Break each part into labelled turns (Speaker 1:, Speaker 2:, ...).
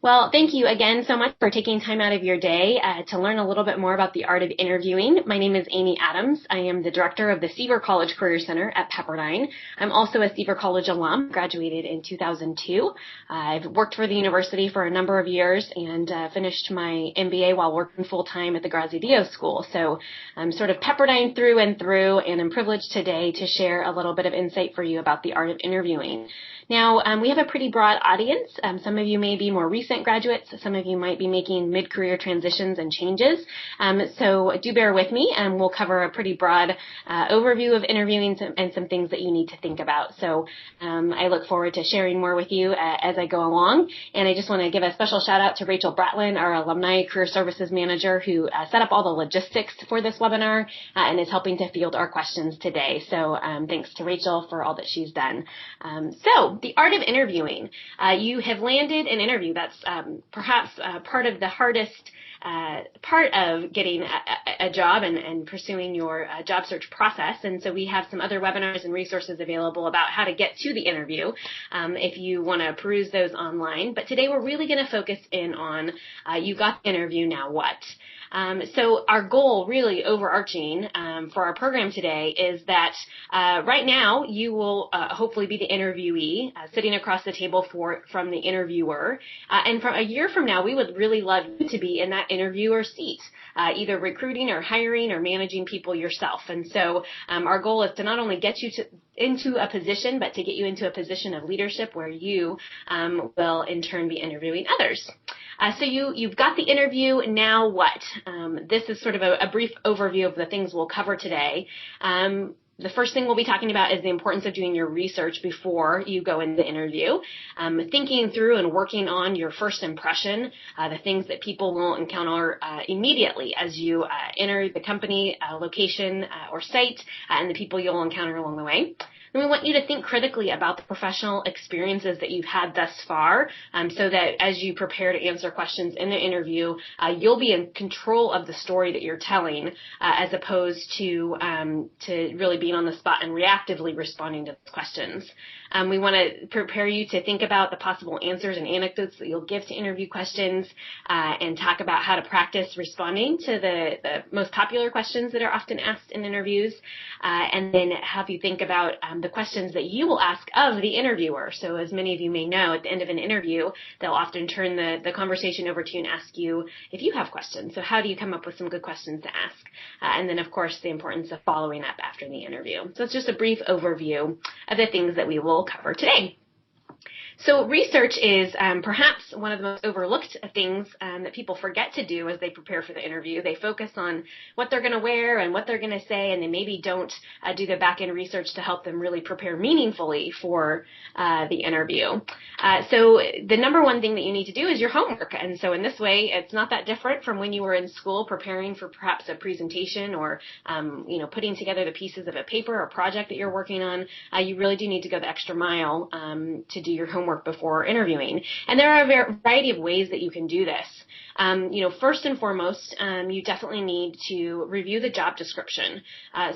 Speaker 1: Well, thank you again so much for taking time out of your day to learn a little bit more about the art of interviewing. My name is Amy Adams. I am the director of the Seaver College Career Center at Pepperdine. I'm also a Seaver College alum, graduated in 2002. I've worked for the university for a number of years and finished my MBA while working full-time at the Graziadio School. So I'm sort of Pepperdine through and through, and I'm privileged today to share a little bit of insight for you about the art of interviewing. Now, we have a pretty broad audience. Some of you may be more recent graduates. Some of you might be making mid-career transitions and changes. So do bear with me, and we'll cover a pretty broad overview of interviewing and some things that you need to think about. So I look forward to sharing more with you as I go along. And I just want to give a special shout out to Rachel Bratlin, our Alumni Career Services Manager, who set up all the logistics for this webinar and is helping to field our questions today. So thanks to Rachel for all that she's done. So the art of interviewing. You have landed an interview. That's perhaps part of the hardest part of getting a job and pursuing your job search process. And so we have some other webinars and resources available about how to get to the interview if you want to peruse those online. But today we're really going to focus in on you got the interview, now what? So our goal, really overarching for our program today, is that right now you will hopefully be the interviewee sitting across the table from the interviewer. And from a year from now, we would really love you to be in that interviewer seat, either recruiting or hiring or managing people yourself. And so our goal is to not only get you into a position, but to get you into a position of leadership where you will in turn be interviewing others. So you've got the interview, now what? This is sort of a brief overview of the things we'll cover today. The first thing we'll be talking about is the importance of doing your research before you go into the interview, thinking through and working on your first impression, the things that people will encounter immediately as you enter the company, location, or site, and the people you'll encounter along the way. And we want you to think critically about the professional experiences that you've had thus far so that as you prepare to answer questions in the interview, you'll be in control of the story that you're telling as opposed to really being on the spot and reactively responding to those questions. We want to prepare you to think about the possible answers and anecdotes that you'll give to interview questions and talk about how to practice responding to the most popular questions that are often asked in interviews, and then have you think about the questions that you will ask of the interviewer. So as many of you may know, at the end of an interview, they'll often turn the conversation over to you and ask you if you have questions. So how do you come up with some good questions to ask? And then, of course, the importance of following up after the interview. So it's just a brief overview of the things that we will cover today. So research is perhaps one of the most overlooked things that people forget to do as they prepare for the interview. They focus on what they're going to wear and what they're going to say, and they maybe don't do the back-end research to help them really prepare meaningfully for the interview. So the number one thing that you need to do is your homework. And so in this way, it's not that different from when you were in school preparing for perhaps a presentation or putting together the pieces of a paper or project that you're working on. You really do need to go the extra mile to do your homework before interviewing. And there are a variety of ways that you can do this. First and foremost, you definitely need to review the job description.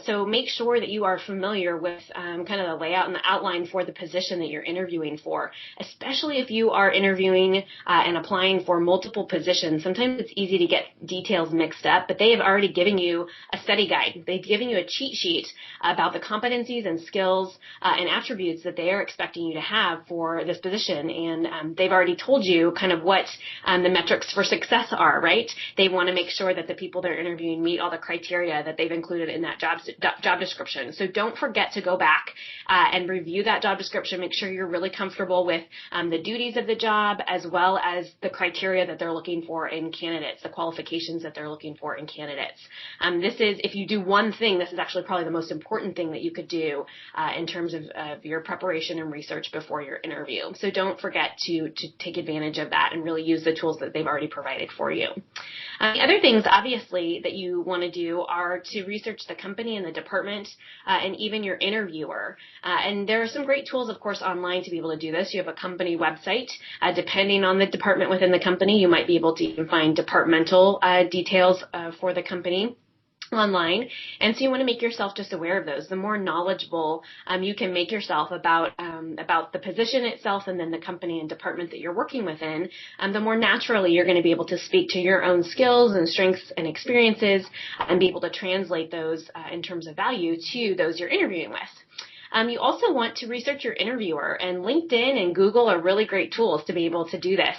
Speaker 1: So make sure that you are familiar with kind of the layout and the outline for the position that you're interviewing for, especially if you are interviewing and applying for multiple positions. Sometimes it's easy to get details mixed up, but they have already given you a study guide. They've given you a cheat sheet about the competencies and skills and attributes that they are expecting you to have for this position. And they've already told you kind of what the metrics for success are, right? They want to make sure that the people they're interviewing meet all the criteria that they've included in that job description. So don't forget to go back and review that job description. Make sure you're really comfortable with the duties of the job as well as the criteria that they're looking for in candidates, the qualifications that they're looking for in candidates. This is, if you do one thing, this is actually probably the most important thing that you could do in terms of your preparation and research before your interview. So don't forget to take advantage of that and really use the tools that they've already provided for you. The other things, obviously, that you want to do are to research the company and the department and even your interviewer. And there are some great tools, of course, online to be able to do this. You have a company website. Depending on the department within the company, you might be able to even find departmental details for the company. online. And so you want to make yourself just aware of those. The more knowledgeable you can make yourself about the position itself and then the company and department that you're working within, the more naturally you're going to be able to speak to your own skills and strengths and experiences and be able to translate those in terms of value to those you're interviewing with. You also want to research your interviewer, and LinkedIn and Google are really great tools to be able to do this.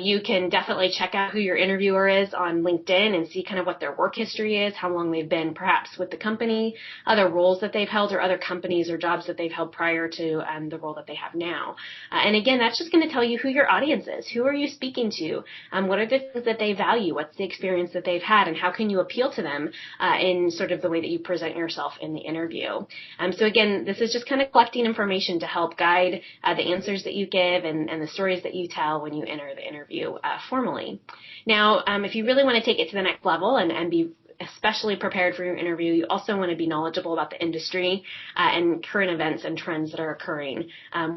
Speaker 1: You can definitely check out who your interviewer is on LinkedIn and see kind of what their work history is, how long they've been perhaps with the company, other roles that they've held or other companies or jobs that they've held prior to the role that they have now. And again, that's just going to tell you who your audience is. Who are you speaking to? What are the things that they value? What's the experience that they've had? And how can you appeal to them in sort of the way that you present yourself in the interview? So again, this is just kind of collecting information to help guide the answers that you give and the stories that you tell when you enter the interview formally. Now, if you really want to take it to the next level and be especially prepared for your interview, you also want to be knowledgeable about the industry and current events and trends that are occurring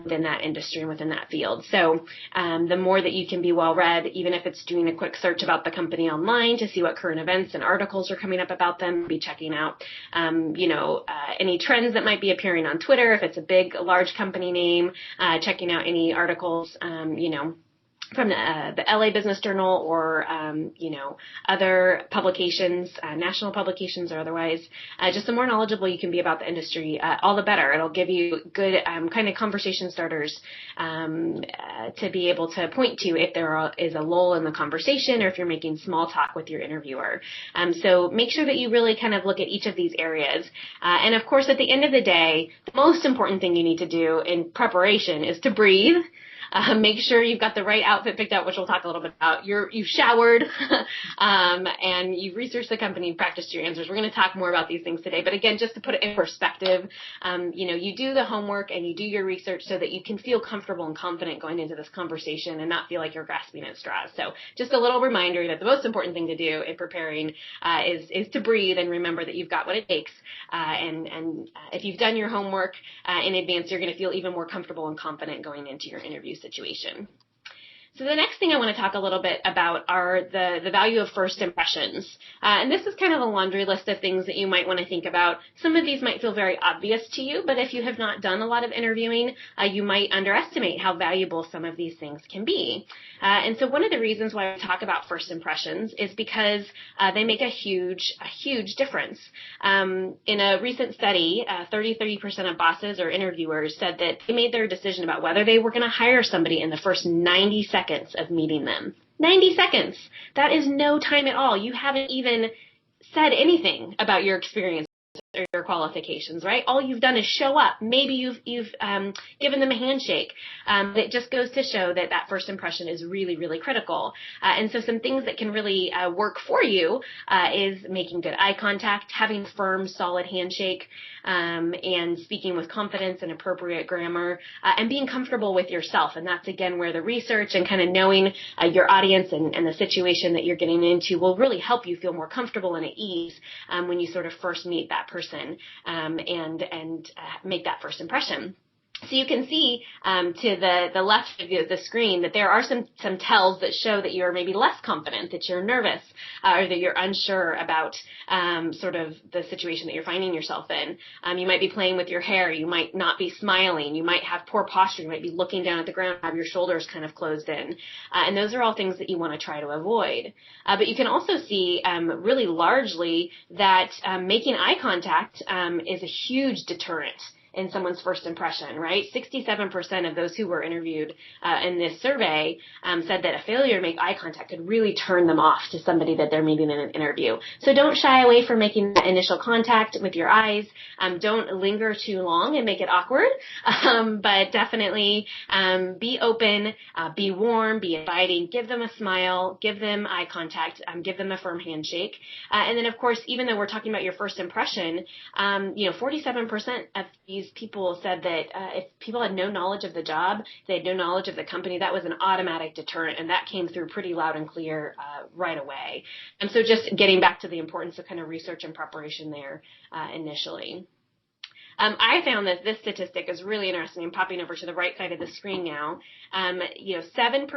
Speaker 1: within that industry and within that field. So the more that you can be well read, even if it's doing a quick search about the company online to see what current events and articles are coming up about them, be checking out any trends that might be appearing on Twitter if it's a big, large company name, checking out any articles, from the LA Business Journal or, other publications, national publications or otherwise. Just the more knowledgeable you can be about the industry, all the better. It'll give you good kind of conversation starters to be able to point to if there is a lull in the conversation or if you're making small talk with your interviewer. So make sure that you really kind of look at each of these areas. And of course, at the end of the day, the most important thing you need to do in preparation is to breathe. Make sure you've got the right outfit picked out, which we'll talk a little bit about. You've showered, and you've researched the company and practiced your answers. We're going to talk more about these things today. But again, just to put it in perspective, you do the homework and you do your research so that you can feel comfortable and confident going into this conversation and not feel like you're grasping at straws. So just a little reminder that the most important thing to do in preparing is to breathe and remember that you've got what it takes. And if you've done your homework in advance, you're going to feel even more comfortable and confident going into your interview situation. So the next thing I want to talk a little bit about are the value of first impressions. And this is kind of a laundry list of things that you might want to think about. Some of these might feel very obvious to you, but if you have not done a lot of interviewing, you might underestimate how valuable some of these things can be. And so one of the reasons why we talk about first impressions is because they make a huge difference. In a recent study, 30% of bosses or interviewers said that they made their decision about whether they were going to hire somebody in the first 90 seconds of meeting them. 90 seconds. That is no time at all. You haven't even said anything about your experience or your qualifications, right? All you've done is show up. Maybe you've given them a handshake. It just goes to show that first impression is really, really critical. And so some things that can really work for you is making good eye contact, having firm, solid handshake, and speaking with confidence and appropriate grammar, and being comfortable with yourself. And that's, again, where the research and kind of knowing your audience and the situation that you're getting into will really help you feel more comfortable and at ease when you sort of first meet that person and make that first impression. So you can see to the left of the screen that there are some tells that show that you're maybe less confident, that you're nervous, or that you're unsure about sort of the situation that you're finding yourself in. You might be playing with your hair. You might not be smiling. You might have poor posture. You might be looking down at the ground, have your shoulders kind of closed in. And those are all things that you want to try to avoid. But you can also see really largely that making eye contact is a huge deterrent in someone's first impression, right? 67% of those who were interviewed in this survey said that a failure to make eye contact could really turn them off to somebody that they're meeting in an interview. So don't shy away from making that initial contact with your eyes. Don't linger too long and make it awkward, but definitely be open, be warm, be inviting, give them a smile, give them eye contact, give them a firm handshake. And then, of course, even though we're talking about your first impression, 47% of these people said that if people had no knowledge of the job, they had no knowledge of the company, that was an automatic deterrent, and that came through pretty loud and clear right away. And so just getting back to the importance of kind of research and preparation there initially. I found that this statistic is really interesting. I'm popping over to the right side of the screen now. 7%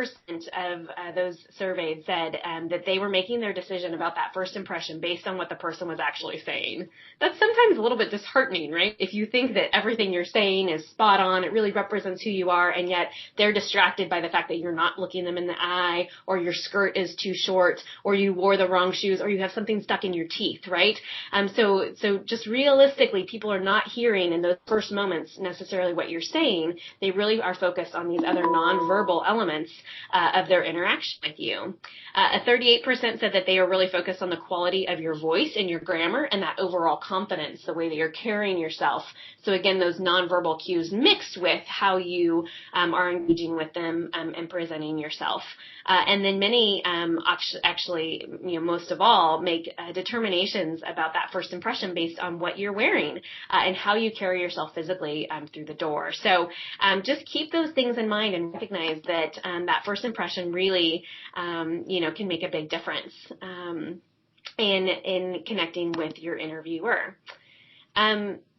Speaker 1: of those surveyed said that they were making their decision about that first impression based on what the person was actually saying. That's sometimes a little bit disheartening, right? If you think that everything you're saying is spot on, it really represents who you are, and yet they're distracted by the fact that you're not looking them in the eye, or your skirt is too short, or you wore the wrong shoes, or you have something stuck in your teeth, right? So just realistically, people are not hearing in those first moments necessarily what you're saying. They really are focused on these other nonverbal elements of their interaction with you. 38% said that they are really focused on the quality of your voice and your grammar and that overall confidence, the way that you're carrying yourself. So again, those nonverbal cues mixed with how you are engaging with them and presenting yourself. And then many actually, most of all, make determinations about that first impression based on what you're wearing and how you carry yourself physically through the door. So just keep those things in mind and recognize that that first impression really, can make a big difference in connecting with your interviewer.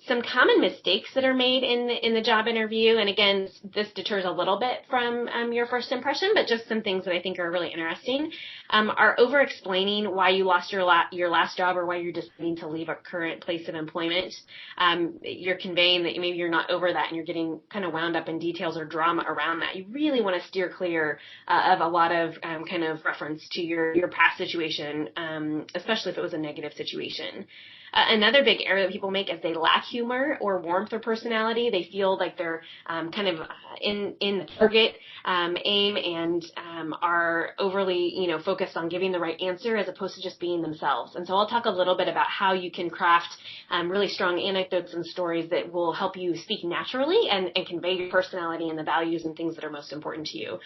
Speaker 1: Some common mistakes that are made in the job interview, and again, this deters a little bit from your first impression, but just some things that I think are really interesting, are over-explaining why you lost your last job or why you're deciding to leave a current place of employment. You're conveying that maybe you're not over that and you're getting kind of wound up in details or drama around that. You really want to steer clear of a lot of kind of reference to your past situation, especially if it was a negative situation. Another big error that people make is they lack humor or warmth or personality. They feel like they're kind of in the target aim and are overly, focused on giving the right answer as opposed to just being themselves. And so I'll talk a little bit about how you can craft really strong anecdotes and stories that will help you speak naturally and convey your personality and the values and things that are most important to you.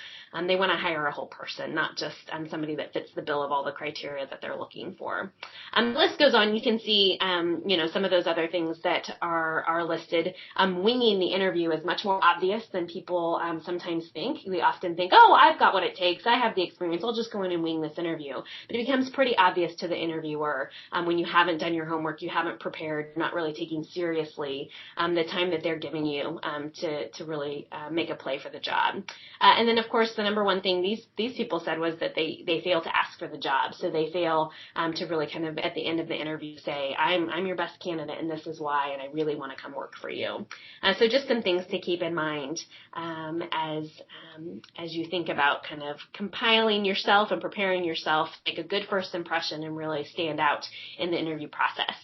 Speaker 1: They want to hire a whole person, not just somebody that fits the bill of all the criteria that they're looking for. The list goes on. You can see some of those other things that are listed. Winging the interview is much more obvious than people sometimes think. We often think, oh, I've got what it takes. I have the experience. I'll just go in and wing this interview. But it becomes pretty obvious to the interviewer when you haven't done your homework, you haven't prepared, not really taking seriously the time that they're giving you to really make a play for the job. And then, of course, the number one thing these people said was that they fail to ask for the job. So they fail to really kind of at the end of the interview say, I'm your best candidate and this is why, and I really want to come work for you. So just some things to keep in mind as you think about kind of compiling yourself and preparing yourself to make a good first impression and really stand out in the interview process.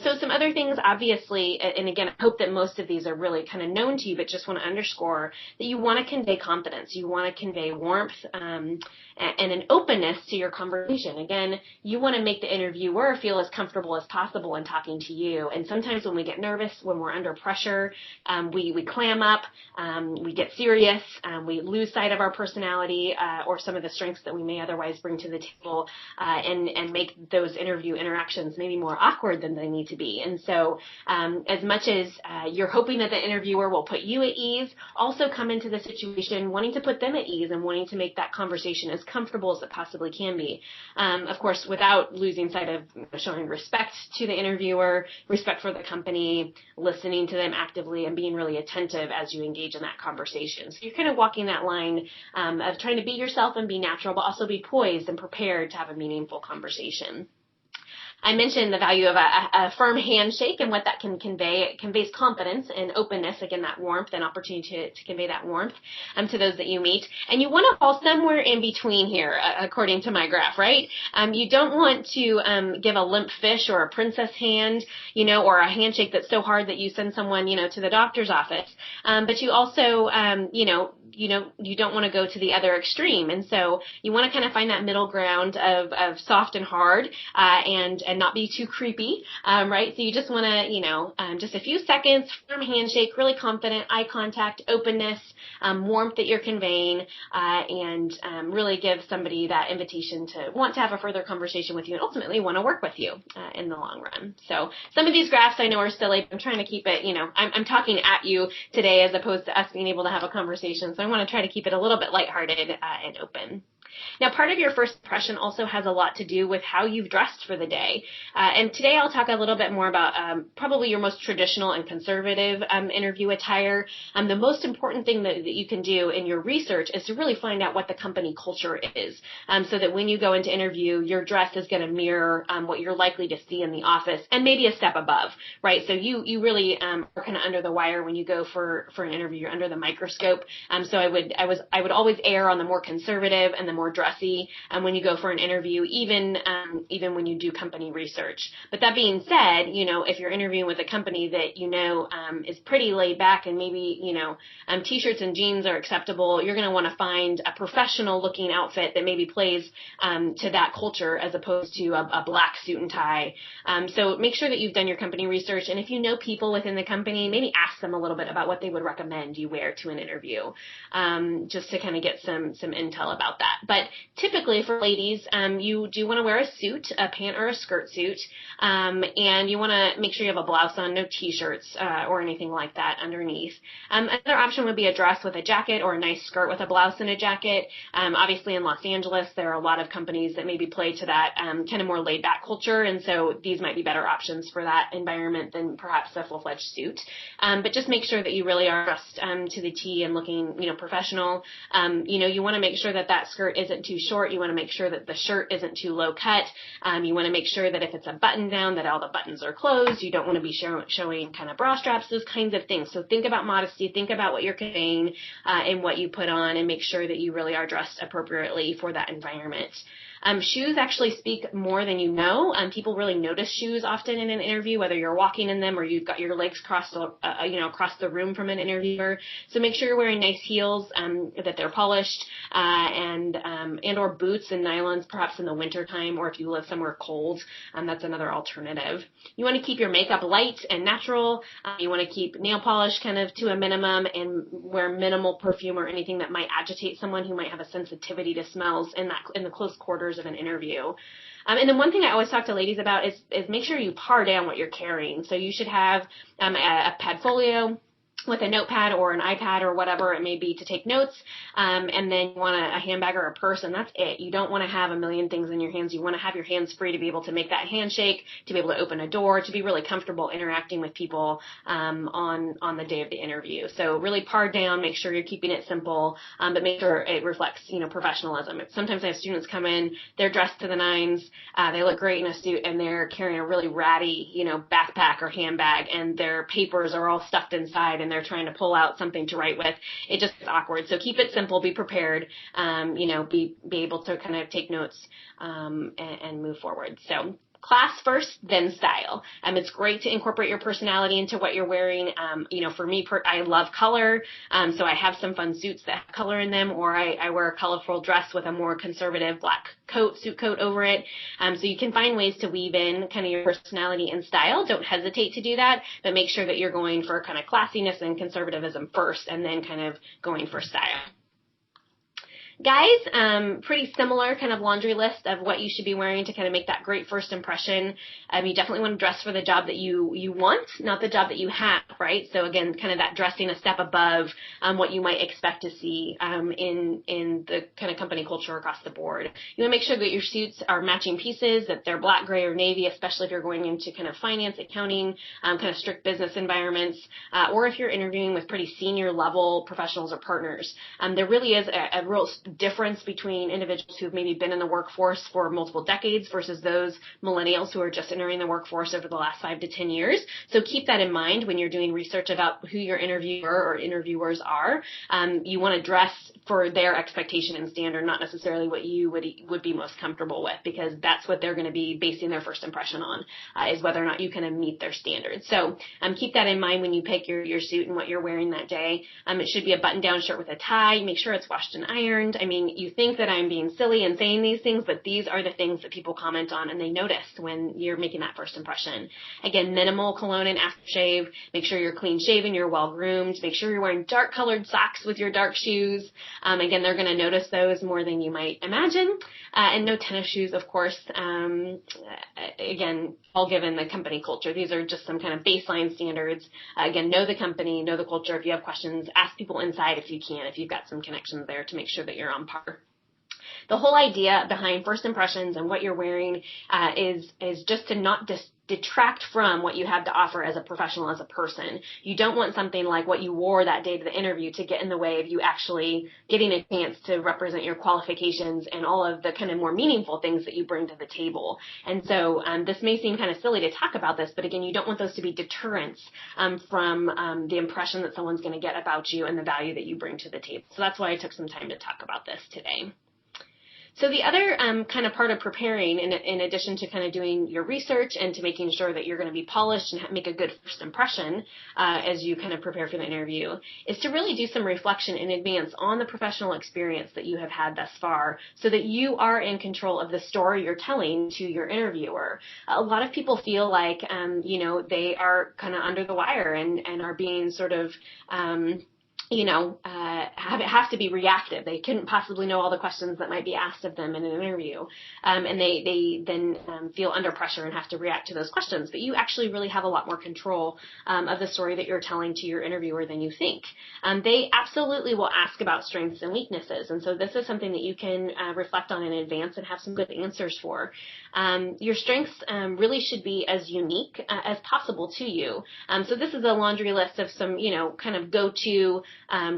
Speaker 1: So some other things, obviously, and again, I hope that most of these are really kind of known to you, but just want to underscore that you want to convey confidence. You want to convey warmth and an openness to your conversation. Again, you want to make the interviewer feel as comfortable as possible in talking to you. And sometimes when we get nervous, when we're under pressure, we clam up, we get serious, we lose sight of our personality or some of the strengths that we may otherwise bring to the table and make those interview interactions maybe more awkward than they need to be. And so as much as you're hoping that the interviewer will put you at ease, also come into the situation wanting to put them at ease and wanting to make that conversation as comfortable as it possibly can be. Of course, without losing sight of showing respect to the interviewer, respect for the company, listening to them actively, and being really attentive as you engage in that conversation. So you're kind of walking that line of trying to be yourself and be natural, but also be poised and prepared to have a meaningful conversation. I mentioned the value of a firm handshake and what that can convey. It conveys confidence and openness, again, that warmth and opportunity to convey that warmth to those that you meet. And you want to fall somewhere in between here, according to my graph, right? You don't want to give a limp fish or a princess hand, or a handshake that's so hard that you send someone, to the doctor's office. But you also, you don't want to go to the other extreme. And so you want to kind of find that middle ground of soft and hard, and not be too creepy, right? So you just want to, just a few seconds, firm handshake, really confident, eye contact, openness, warmth that you're conveying, and really give somebody that invitation to want to have a further conversation with you and ultimately want to work with you in the long run. So some of these graphs I know are silly. I'm trying to keep it, I'm talking at you today as opposed to us being able to have a conversation. So I want to try to keep it a little bit lighthearted and open. Now, part of your first impression also has a lot to do with how you've dressed for the day. And today I'll talk a little bit more about probably your most traditional and conservative interview attire. The most important thing that you can do in your research is to really find out what the company culture is, so that when you go into interview, your dress is going to mirror what you're likely to see in the office and maybe a step above, right? So you really are kind of under the wire when you go for an interview. You're under the microscope. So I would always err on the more conservative and the more dressy when you go for an interview, even when you do company research. But that being said, if you're interviewing with a company that is pretty laid back and maybe t-shirts and jeans are acceptable, you're going to want to find a professional looking outfit that maybe plays to that culture as opposed to a black suit and tie. So make sure that you've done your company research, and if you know people within the company, maybe ask them a little bit about what they would recommend you wear to an interview, just to kind of get some intel about that. But typically for ladies, you do want to wear a suit, a pant or a skirt suit, and you want to make sure you have a blouse on, no t-shirts or anything like that underneath. Another option would be a dress with a jacket or a nice skirt with a blouse and a jacket. Obviously in Los Angeles, there are a lot of companies that maybe play to that kind of more laid-back culture, and so these might be better options for that environment than perhaps a full-fledged suit. But just make sure that you really are dressed to the T and looking, professional. You want to make sure that skirt isn't too short. You want to make sure that the shirt isn't too low cut. You want to make sure that if it's a button down, that all the buttons are closed. You don't want to be showing kind of bra straps, those kinds of things. So think about modesty, think about what you're conveying and what you put on, and make sure that you really are dressed appropriately for that environment. Shoes actually speak more than you know. People really notice shoes often in an interview, whether you're walking in them or you've got your legs across the room from an interviewer. So make sure you're wearing nice heels, that they're polished, and or boots and nylons, perhaps in the winter time, or if you live somewhere cold, that's another alternative. You want to keep your makeup light and natural. You want to keep nail polish kind of to a minimum and wear minimal perfume or anything that might agitate someone who might have a sensitivity to smells in the close quarters of an interview. And then one thing I always talk to ladies about is make sure you par down what you're carrying. So you should have a padfolio with a notepad or an iPad or whatever it may be to take notes, and then you want a handbag or a purse, and that's it. You don't want to have a million things in your hands. You want to have your hands free to be able to make that handshake, to be able to open a door, to be really comfortable interacting with people on the day of the interview. So really par down, make sure you're keeping it simple, but make sure it reflects professionalism. Sometimes I have students come in, they're dressed to the nines, they look great in a suit, and they're carrying a really ratty backpack or handbag, and their papers are all stuffed inside, and they're trying to pull out something to write with. It just gets awkward. So keep it simple, be prepared, be able to kind of take notes and move forward. So class first, then style. It's great to incorporate your personality into what you're wearing. For me, I love color, so I have some fun suits that have color in them, or I wear a colorful dress with a more conservative black suit coat over it. So you can find ways to weave in kind of your personality and style. Don't hesitate to do that, but make sure that you're going for kind of classiness and conservatism first, and then kind of going for style. Guys, pretty similar kind of laundry list of what you should be wearing to kind of make that great first impression. You definitely want to dress for the job that you want, not the job that you have, right? So again, kind of that dressing a step above what you might expect to see in the kind of company culture across the board. You want to make sure that your suits are matching pieces, that they're black, gray, or navy, especially if you're going into kind of finance, accounting, kind of strict business environments, or if you're interviewing with pretty senior level professionals or partners. There really is a real difference between individuals who've maybe been in the workforce for multiple decades versus those millennials who are just entering the workforce over the last 5 to 10 years. So keep that in mind when you're doing research about who your interviewer or interviewers are. You want to dress for their expectation and standard, not necessarily what you would be most comfortable with, because that's what they're going to be basing their first impression on, is whether or not you can meet their standards. So keep that in mind when you pick your suit and what you're wearing that day. It should be a button-down shirt with a tie. Make sure it's washed and ironed. I mean, you think that I'm being silly and saying these things, but these are the things that people comment on and they notice when you're making that first impression. Again, minimal cologne and aftershave. Make sure you're clean shaven, you're well groomed. Make sure you're wearing dark colored socks with your dark shoes. Again, they're going to notice those more than you might imagine. And no tennis shoes, of course. Again, all given the company culture. These are just some kind of baseline standards. Again, know the company, know the culture. If you have questions, ask people inside if you can, if you've got some connections there, to make sure that you're on par. The whole idea behind first impressions and what you're wearing is just to not detract from what you have to offer as a professional, as a person. You don't want something like what you wore that day to the interview to get in the way of you actually getting a chance to represent your qualifications and all of the kind of more meaningful things that you bring to the table. And so this may seem kind of silly to talk about this, but again, you don't want those to be deterrents from the impression that someone's going to get about you and the value that you bring to the table. So that's why I took some time to talk about this today. So the other kind of part of preparing, in addition to kind of doing your research and to making sure that you're going to be polished and make a good first impression as you kind of prepare for the interview, is to really do some reflection in advance on the professional experience that you have had thus far so that you are in control of the story you're telling to your interviewer. A lot of people feel like, they are kind of under the wire and are being sort of have to be reactive. They couldn't possibly know all the questions that might be asked of them in an interview. And they then feel under pressure and have to react to those questions. But you actually really have a lot more control of the story that you're telling to your interviewer than you think. They absolutely will ask about strengths and weaknesses. And so this is something that you can reflect on in advance and have some good answers for. Your strengths really should be as unique as possible to you. So this is a laundry list of some, kind of go-to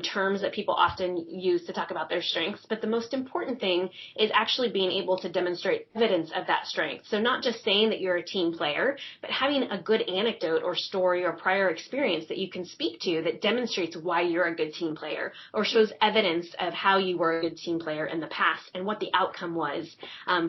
Speaker 1: terms that people often use to talk about their strengths. But the most important thing is actually being able to demonstrate evidence of that strength. So not just saying that you're a team player, but having a good anecdote or story or prior experience that you can speak to that demonstrates why you're a good team player or shows evidence of how you were a good team player in the past and what the outcome was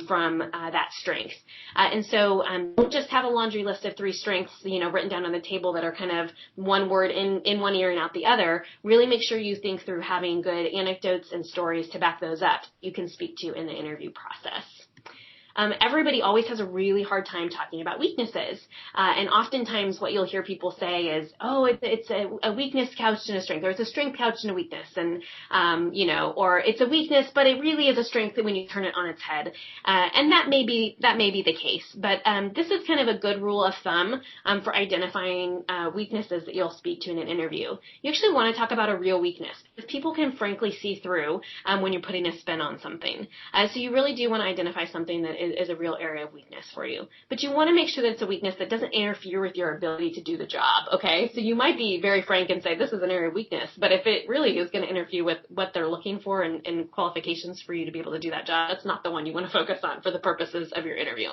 Speaker 1: from that strength. And so don't just have a laundry list of 3 strengths, written down on the table that are kind of one word in one ear and out the other. Really make sure you think through having good anecdotes and stories to back those up you can speak to in the interview process. Everybody always has a really hard time talking about weaknesses. And oftentimes what you'll hear people say is, it's a weakness couched in a strength, or it's a strength couched in a weakness. And, or it's a weakness, but it really is a strength when you turn it on its head. And that may be the case. But this is kind of a good rule of thumb for identifying weaknesses that you'll speak to in an interview. You actually want to talk about a real weakness because people can frankly see through when you're putting a spin on something. So you really do want to identify something that is a real area of weakness for you. But you want to make sure that it's a weakness that doesn't interfere with your ability to do the job, okay? So you might be very frank and say, this is an area of weakness, but if it really is going to interfere with what they're looking for and qualifications for you to be able to do that job, that's not the one you want to focus on for the purposes of your interview.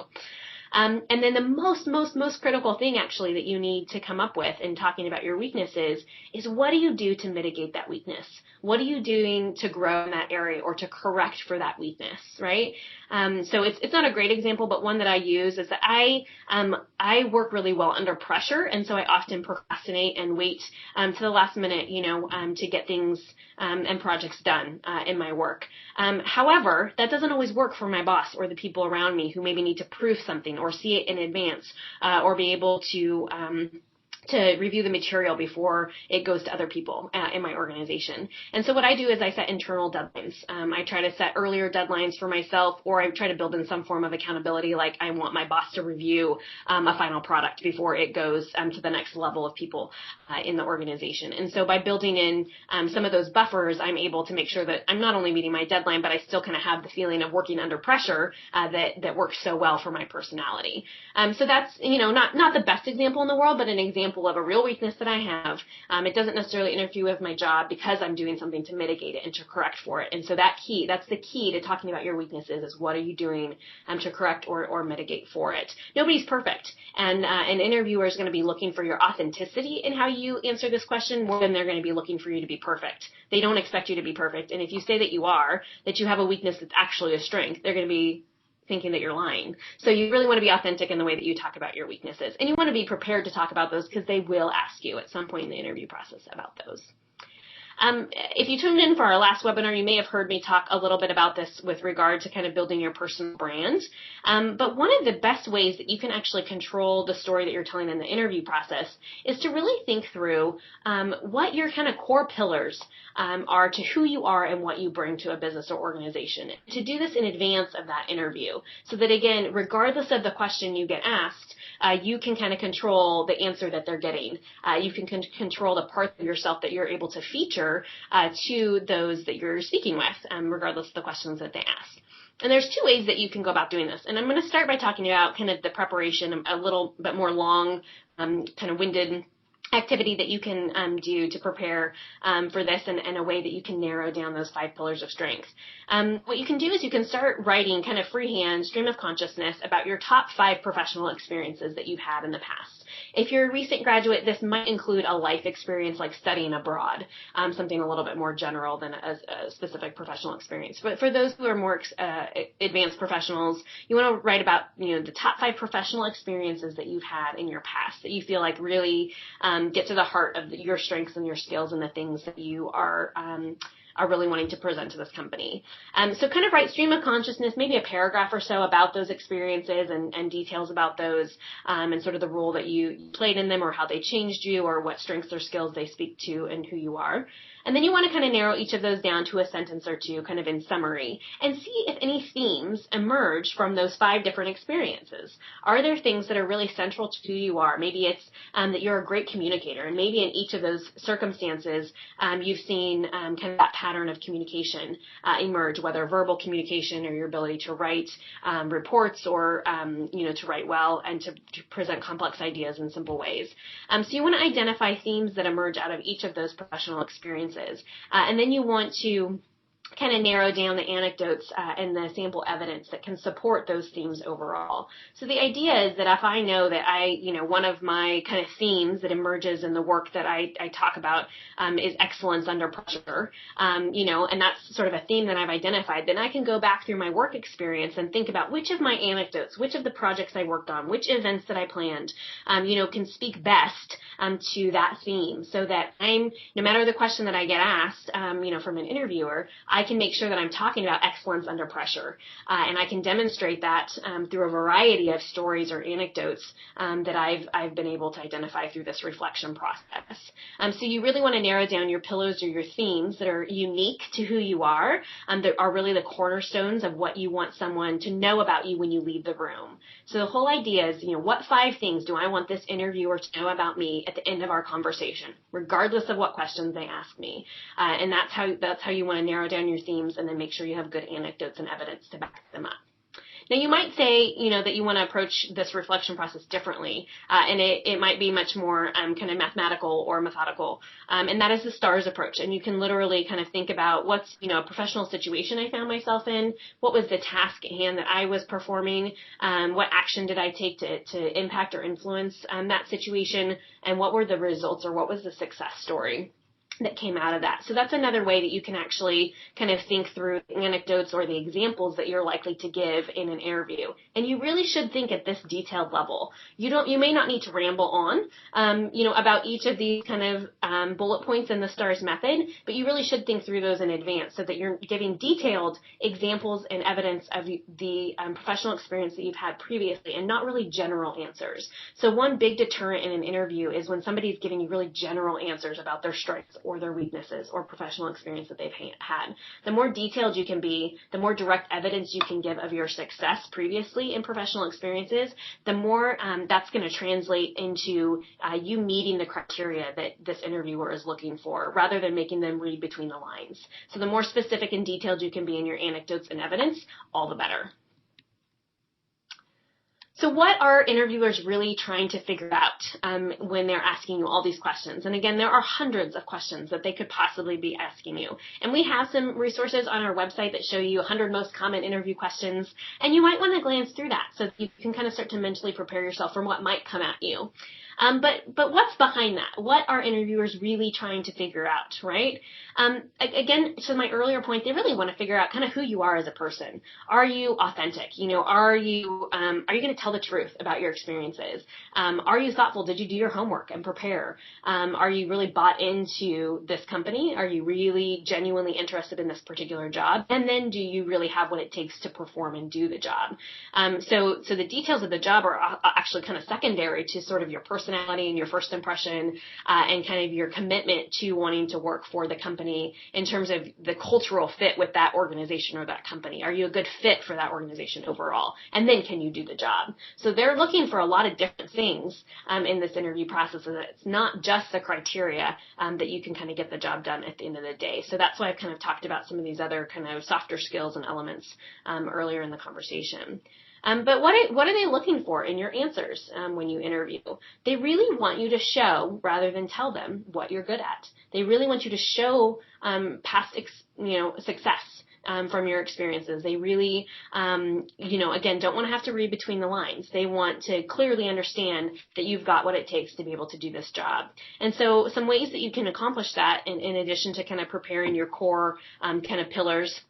Speaker 1: And then the most critical thing actually that you need to come up with in talking about your weaknesses is what do you do to mitigate that weakness? What are you doing to grow in that area or to correct for that weakness, right? So it's not a great example, but one that I use is that I work really well under pressure, and so I often procrastinate and wait to the last minute, to get things and projects done in my work. However, that doesn't always work for my boss or the people around me who maybe need to prove something or see it in advance or be able to review the material before it goes to other people in my organization. And so what I do is I set internal deadlines. I try to set earlier deadlines for myself, or I try to build in some form of accountability, like I want my boss to review a final product before it goes to the next level of people in the organization. And so by building in some of those buffers, I'm able to make sure that I'm not only meeting my deadline, but I still kind of have the feeling of working under pressure that works so well for my personality. So that's, not the best example in the world, but an example of a real weakness that I have. It doesn't necessarily interfere with my job because I'm doing something to mitigate it and to correct for it. And so that's the key to talking about your weaknesses is what are you doing to correct or mitigate for it. Nobody's perfect. And an interviewer is going to be looking for your authenticity in how you answer this question more than they're going to be looking for you to be perfect. They don't expect you to be perfect. And if you say that you are, that you have a weakness that's actually a strength, they're going to be thinking that you're lying. So you really want to be authentic in the way that you talk about your weaknesses. And you want to be prepared to talk about those because they will ask you at some point in the interview process about those. If you tuned in for our last webinar, you may have heard me talk a little bit about this with regard to kind of building your personal brand. But one of the best ways that you can actually control the story that you're telling in the interview process is to really think through what your kind of core pillars are to who you are and what you bring to a business or organization. To do this in advance of that interview so that, again, regardless of the question you get asked, you can kind of control the answer that they're getting. You can control the parts of yourself that you're able to feature pressure to those that you're speaking with, regardless of the questions that they ask. And there's two ways that you can go about doing this. And I'm going to start by talking about kind of the preparation, a little bit more long, kind of winded activity that you can do to prepare for this, and a way that you can narrow down those 5 pillars of strength. What you can do is you can start writing kind of freehand, stream of consciousness, about your top 5 professional experiences that you've had in the past. If you're a recent graduate, this might include a life experience like studying abroad, something a little bit more general than a specific professional experience. But for those who are more advanced professionals, you want to write about, the top 5 professional experiences that you've had in your past that you feel like really get to the heart of your strengths and your skills and the things that you are really wanting to present to this company. So kind of write stream of consciousness, maybe a paragraph or so about those experiences and details about those, and sort of the role that you played in them, or how they changed you, or what strengths or skills they speak to and who you are. And then you want to kind of narrow each of those down to a sentence or two, kind of in summary, and see if any themes emerge from those 5 different experiences. Are there things that are really central to who you are? Maybe it's that you're a great communicator, and maybe in each of those circumstances, you've seen kind of that pattern of communication emerge, whether verbal communication or your ability to write reports, or to write well and to present complex ideas in simple ways. So you want to identify themes that emerge out of each of those professional experiences. And then you want to kind of narrow down the anecdotes and the sample evidence that can support those themes overall. So the idea is that if I know that one of my kind of themes that emerges in the work that I talk about is excellence under pressure, and that's sort of a theme that I've identified, then I can go back through my work experience and think about which of my anecdotes, which of the projects I worked on, which events that I planned, can speak best to that theme, so that no matter the question that I get asked, from an interviewer, I can make sure that I'm talking about excellence under pressure, and I can demonstrate that through a variety of stories or anecdotes that I've been able to identify through this reflection process. So you really want to narrow down your pillars or your themes that are unique to who you are, that are really the cornerstones of what you want someone to know about you when you leave the room. So the whole idea is, what 5 things do I want this interviewer to know about me at the end of our conversation, regardless of what questions they ask me. And that's how you want to narrow down your themes, and then make sure you have good anecdotes and evidence to back them up. Now, you might say, that you want to approach this reflection process differently, and it might be much more kind of mathematical or methodical, and that is the STARS approach. And you can literally kind of think about what's, a professional situation I found myself in, what was the task at hand that I was performing, what action did I take to impact or influence that situation, and what were the results, or what was the success story that came out of that. So that's another way that you can actually kind of think through the anecdotes or the examples that you're likely to give in an interview. And you really should think at this detailed level. You may not need to ramble on, about each of these kind of bullet points in the STARS method, but you really should think through those in advance, so that you're giving detailed examples and evidence of the professional experience that you've had previously, and not really general answers. So one big deterrent in an interview is when somebody's giving you really general answers about their strengths or their weaknesses or professional experience that they've had. The more detailed you can be, the more direct evidence you can give of your success previously in professional experiences, the more that's going to translate into you meeting the criteria that this interviewer is looking for, rather than making them read between the lines. So the more specific and detailed you can be in your anecdotes and evidence, all the better. So what are interviewers really trying to figure out when they're asking you all these questions? And again, there are hundreds of questions that they could possibly be asking you. And we have some resources on our website that show you 100 most common interview questions. And you might want to glance through that, so that you can kind of start to mentally prepare yourself for what might come at you. But what's behind that? What are interviewers really trying to figure out, right? Again, to my earlier point, they really want to figure out kind of who you are as a person. Are you authentic? Are you going to tell the truth about your experiences? Are you thoughtful? Did you do your homework and prepare? Are you really bought into this company? Are you really genuinely interested in this particular job? And then do you really have what it takes to perform and do the job? So the details of the job are actually kind of secondary to sort of your personal personality and your first impression, and kind of your commitment to wanting to work for the company in terms of the cultural fit with that organization or that company. Are you a good fit for that organization overall? And then can you do the job? So they're looking for a lot of different things in this interview process. So that it's not just the criteria that you can kind of get the job done at the end of the day. So that's why I've kind of talked about some of these other kind of softer skills and elements earlier in the conversation. But what are they looking for in your answers when you interview? They really want you to show rather than tell them what you're good at. They really want you to show past success from your experiences. They really, again, don't want to have to read between the lines. They want to clearly understand that you've got what it takes to be able to do this job. And so some ways that you can accomplish that in addition to kind of preparing your core kind of pillars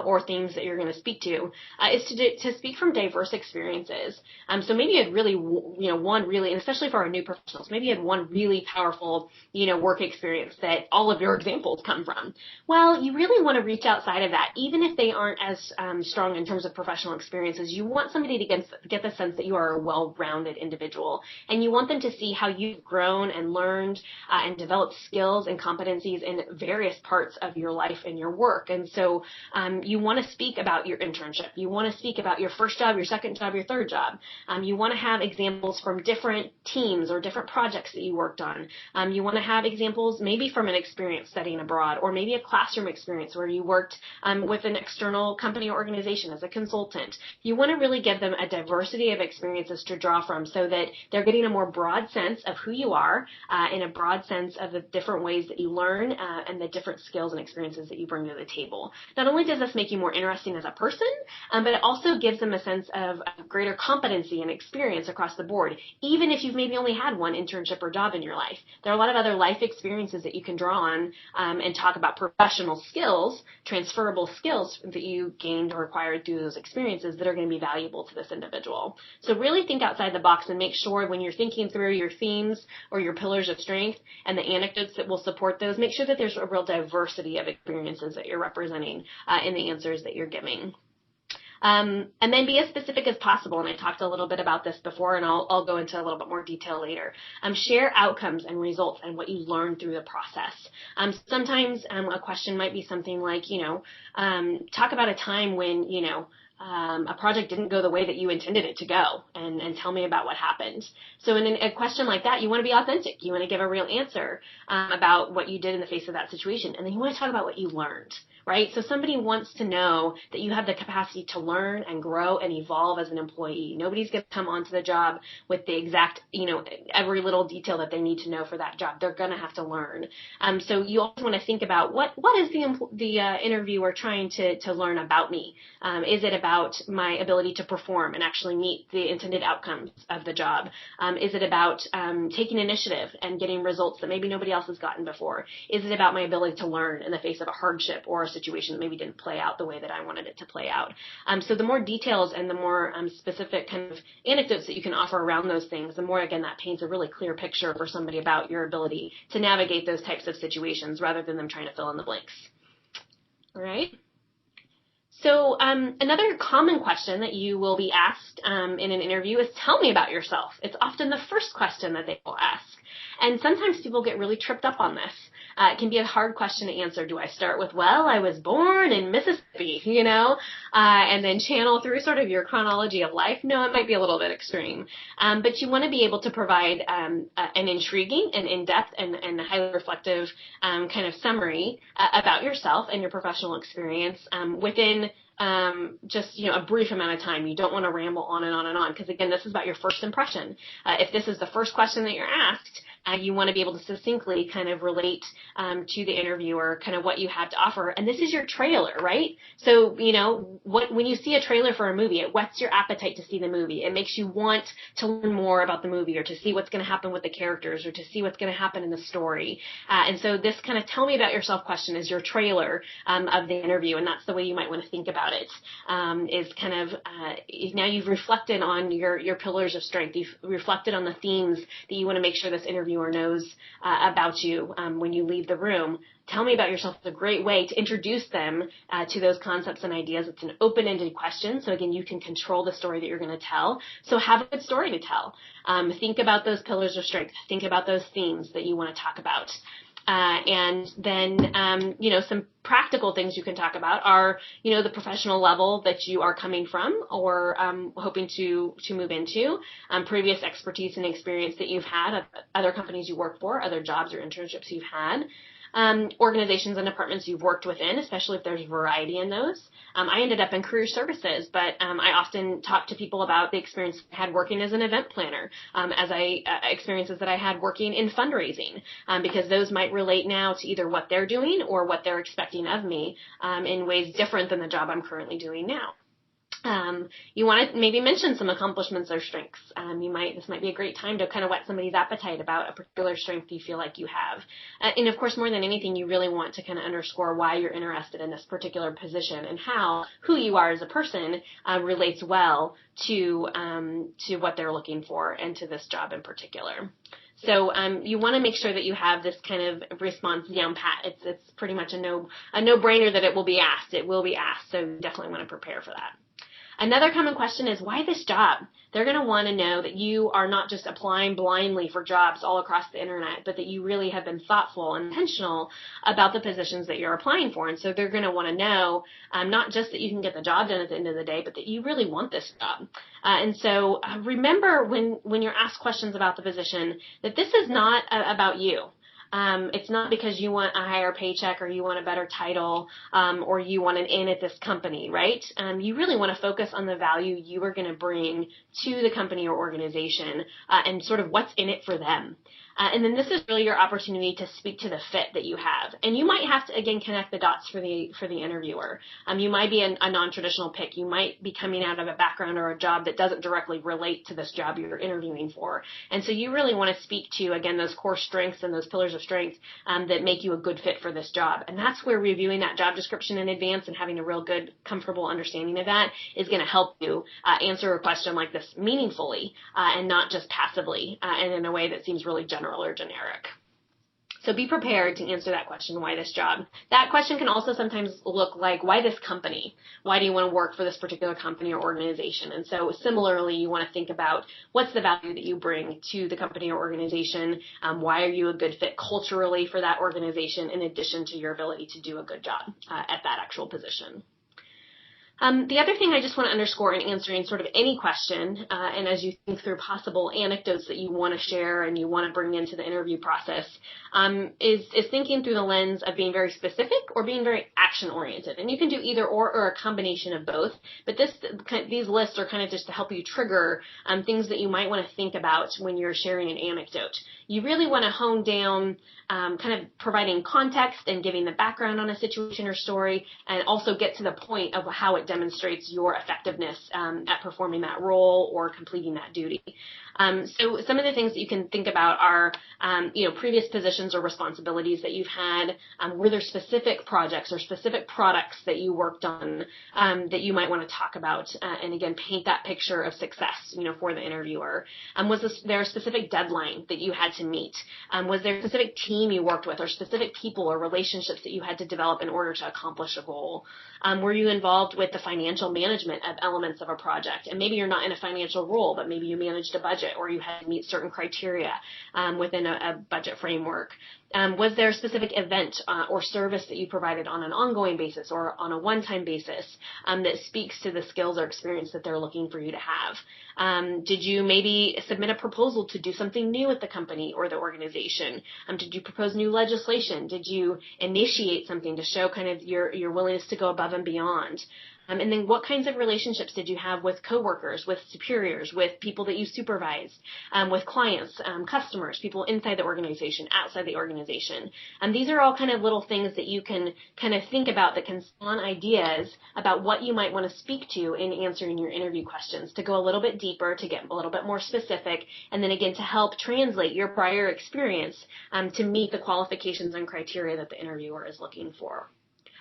Speaker 1: or themes that you're going to speak to, is to speak from diverse experiences. So maybe you had really, one really, and especially for our new professionals, maybe you had one really powerful, work experience that all of your examples come from. Well, you really want to reach outside of that, even if they aren't as strong in terms of professional experiences. You want somebody to get the sense that you are a well-rounded individual, and you want them to see how you've grown and learned and developed skills and competencies in various parts of your life and your work. And so, you want to speak about your internship. You want to speak about your first job, your second job, your third job. You want to have examples from different teams or different projects that you worked on. You want to have examples maybe from an experience studying abroad, or maybe a classroom experience where you worked with an external company or organization as a consultant. You want to really give them a diversity of experiences to draw from so that they're getting a more broad sense of who you are and a broad sense of the different ways that you learn and the different skills and experiences that you bring to the table. Not only does this make you more interesting as a person, but it also gives them a sense of greater competency and experience across the board, even if you've maybe only had one internship or job in your life. There are a lot of other life experiences that you can draw on and talk about professional skills, transferable skills that you gained or acquired through those experiences that are going to be valuable to this individual. So really think outside the box and make sure when you're thinking through your themes or your pillars of strength and the anecdotes that will support those, make sure that there's a real diversity of experiences that you're representing in the answers that you're giving. And then be as specific as possible. And I talked a little bit about this before, and I'll go into a little bit more detail later. Share outcomes and results and what you learned through the process. Sometimes a question might be something like, talk about a time when, a project didn't go the way that you intended it to go, and tell me about what happened. So in a question like that, you want to be authentic. You want to give a real answer about what you did in the face of that situation. And then you want to talk about what you learned, right? So somebody wants to know that you have the capacity to learn and grow and evolve as an employee. Nobody's going to come onto the job with the exact, every little detail that they need to know for that job. They're going to have to learn. So you also want to think about what is the interviewer trying to learn about me? Is it about my ability to perform and actually meet the intended outcomes of the job? Is it about taking initiative and getting results that maybe nobody else has gotten before? Is it about my ability to learn in the face of a hardship or a situation that maybe didn't play out the way that I wanted it to play out? So the more details and the more specific kind of anecdotes that you can offer around those things, the more, again, that paints a really clear picture for somebody about your ability to navigate those types of situations rather than them trying to fill in the blanks. All right. So another common question that you will be asked in an interview is, tell me about yourself. It's often the first question that they will ask. And sometimes people get really tripped up on this. It can be a hard question to answer. Do I start with, well, I was born in Mississippi, and then channel through sort of your chronology of life? No, it might be a little bit extreme. But you want to be able to provide an intriguing and in-depth and highly reflective kind of summary about yourself and your professional experience within just, a brief amount of time. You don't want to ramble on and on and on, because again, this is about your first impression. If this is the first question that you're asked, you want to be able to succinctly kind of relate to the interviewer kind of what you have to offer. And this is your trailer, right? So, when you see a trailer for a movie, it whets your appetite to see the movie. It makes you want to learn more about the movie, or to see what's going to happen with the characters, or to see what's going to happen in the story. And so this kind of tell me about yourself question is your trailer of the interview. And that's the way you might want to think about it, is kind of now you've reflected on your pillars of strength. You've reflected on the themes that you want to make sure this interviewer interviewer knows about you when you leave the room. Tell me about yourself is a great way to introduce them to those concepts and ideas. It's an open-ended question. So again, you can control the story that you're going to tell. So have a good story to tell. Think about those pillars of strength. Think about those themes that you want to talk about. And then, some practical things you can talk about are, the professional level that you are coming from or hoping to move into, previous expertise and experience that you've had, other companies you work for, other jobs or internships you've had. Organizations and departments you've worked within, especially if there's variety in those. I ended up in career services, but I often talk to people about the experience I had working as an event planner, experiences that I had working in fundraising, because those might relate now to either what they're doing or what they're expecting of me in ways different than the job I'm currently doing now. You want to maybe mention some accomplishments or strengths. This might be a great time to kind of whet somebody's appetite about a particular strength you feel like you have. And of course, more than anything, you really want to kind of underscore why you're interested in this particular position and how who you are as a person relates well to what they're looking for and to this job in particular. So you want to make sure that you have this kind of response down pat. It's pretty much a no-brainer that it will be asked. It will be asked. So you definitely want to prepare for that. Another common question is, why this job? They're going to want to know that you are not just applying blindly for jobs all across the internet, but that you really have been thoughtful and intentional about the positions that you're applying for. And so they're going to want to know not just that you can get the job done at the end of the day, but that you really want this job. And so remember when you're asked questions about the position that this is not about you. It's not because you want a higher paycheck or you want a better title or you want an in at this company, right? You really want to focus on the value you are going to bring to the company or organization and sort of what's in it for them. And then this is really your opportunity to speak to the fit that you have. And you might have to, again, connect the dots for the interviewer. You might be a non-traditional pick. You might be coming out of a background or a job that doesn't directly relate to this job you're interviewing for. And so you really want to speak to, again, those core strengths and those pillars of strength that make you a good fit for this job. And that's where reviewing that job description in advance and having a real good, comfortable understanding of that is going to help you answer a question like this meaningfully and not just passively and in a way that seems really general or generic. So be prepared to answer that question, why this job? That question can also sometimes look like, why this company? Why do you want to work for this particular company or organization? And so similarly, you want to think about what's the value that you bring to the company or organization? Why are you a good fit culturally for that organization in addition to your ability to do a good job at that actual position? The other thing I just want to underscore in answering sort of any question, and as you think through possible anecdotes that you want to share and you want to bring into the interview process, is thinking through the lens of being very specific or being very action-oriented. And you can do either or a combination of both, but these lists are kind of just to help you trigger things that you might want to think about when you're sharing an anecdote. You really want to hone down kind of providing context and giving the background on a situation or story, and also get to the point of how it demonstrates your effectiveness at performing that role or completing that duty. So some of the things that you can think about are, previous positions or responsibilities that you've had. Were there specific projects or specific products that you worked on that you might want to talk about? And again, paint that picture of success, for the interviewer. Was there a specific deadline that you had to meet? Was there a specific team you worked with or specific people or relationships that you had to develop in order to accomplish a goal? Were you involved with the financial management of elements of a project? And maybe you're not in a financial role, but maybe you managed a budget or you had to meet certain criteria within a budget framework. Was there a specific event or service that you provided on an ongoing basis or on a one-time basis that speaks to the skills or experience that they're looking for you to have? Did you maybe submit a proposal to do something new at the company or the organization? Did you propose new legislation? Did you initiate something to show kind of your willingness to go above and beyond? And then what kinds of relationships did you have with coworkers, with superiors, with people that you supervised, with clients, customers, people inside the organization, outside the organization? These are all kind of little things that you can kind of think about that can spawn ideas about what you might want to speak to in answering your interview questions, to go a little bit deeper, to get a little bit more specific, and then again to help translate your prior experience to meet the qualifications and criteria that the interviewer is looking for.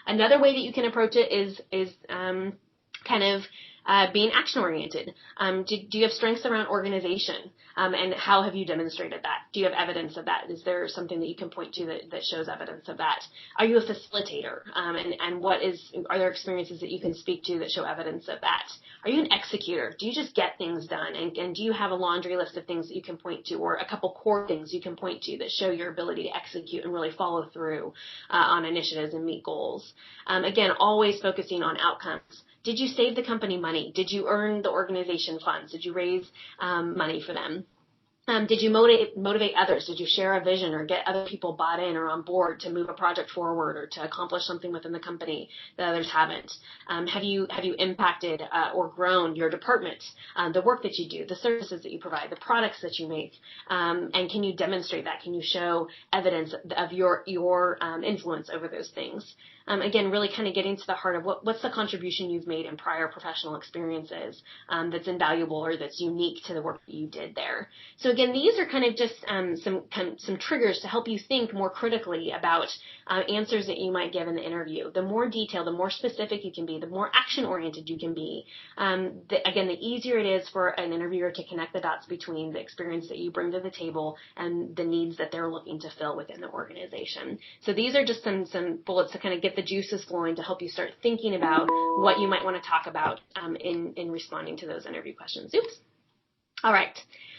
Speaker 1: Another way that you can approach it is kind of being action-oriented. Do you have strengths around organization? And how have you demonstrated that? Do you have evidence of that? Is there something that you can point to that shows evidence of that? Are you a facilitator? And are there experiences that you can speak to that show evidence of that? Are you an executor? Do you just get things done? And do you have a laundry list of things that you can point to, or a couple core things you can point to that show your ability to execute and really follow through on initiatives and meet goals? Again, always focusing on outcomes. Did you save the company money? Did you earn the organization funds? Did you raise money for them? Did you motivate others? Did you share a vision or get other people bought in or on board to move a project forward or to accomplish something within the company that others haven't? Have you impacted or grown your department, the work that you do, the services that you provide, the products that you make? And can you demonstrate that? Can you show evidence of your influence over those things? Again, really kind of getting to the heart of what's the contribution you've made in prior professional experiences that's invaluable or that's unique to the work that you did there. So again, these are kind of just some triggers to help you think more critically about answers that you might give in the interview. The more detailed, the more specific you can be, the more action-oriented you can be. Again, the easier it is for an interviewer to connect the dots between the experience that you bring to the table and the needs that they're looking to fill within the organization. So these are just some bullets to kind of get the juices flowing to help you start thinking about what you might want to talk about in responding to those interview questions. Oops. All right.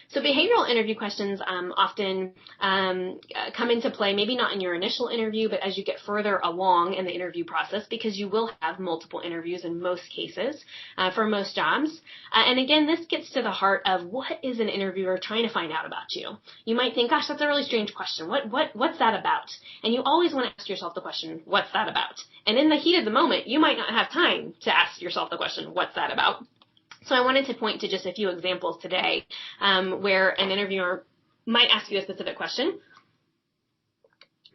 Speaker 1: So behavioral interview questions often come into play, maybe not in your initial interview, but as you get further along in the interview process, because you will have multiple interviews in most cases for most jobs. And again, this gets to the heart of what is an interviewer trying to find out about you. You might think, gosh, that's a really strange question. What's that about? And you always want to ask yourself the question, what's that about? And in the heat of the moment, you might not have time to ask yourself the question, what's that about? So I wanted to point to just a few examples today where an interviewer might ask you a specific question,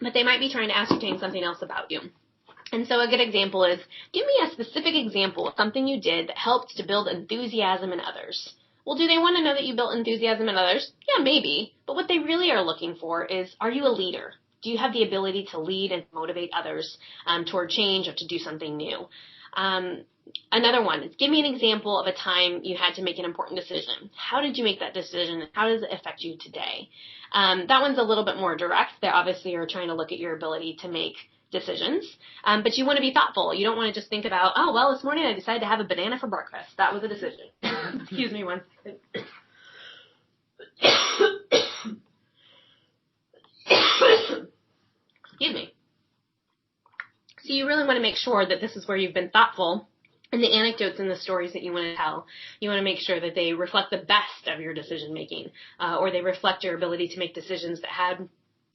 Speaker 1: but they might be trying to ascertain something else about you. And so a good example is, give me a specific example of something you did that helped to build enthusiasm in others. Well, do they want to know that you built enthusiasm in others? Yeah, maybe. But what they really are looking for is, are you a leader? Do you have the ability to lead and motivate others toward change or to do something new? Another one is, give me an example of a time you had to make an important decision. How did you make that decision? How does it affect you today? That one's a little bit more direct. They obviously are trying to look at your ability to make decisions, but you want to be thoughtful. You don't want to just think about, oh, well, this morning I decided to have a banana for breakfast. That was a decision. Excuse me one second. Excuse me. So you really want to make sure that this is where you've been thoughtful, and the anecdotes and the stories that you want to tell, you want to make sure that they reflect the best of your decision making, or they reflect your ability to make decisions that had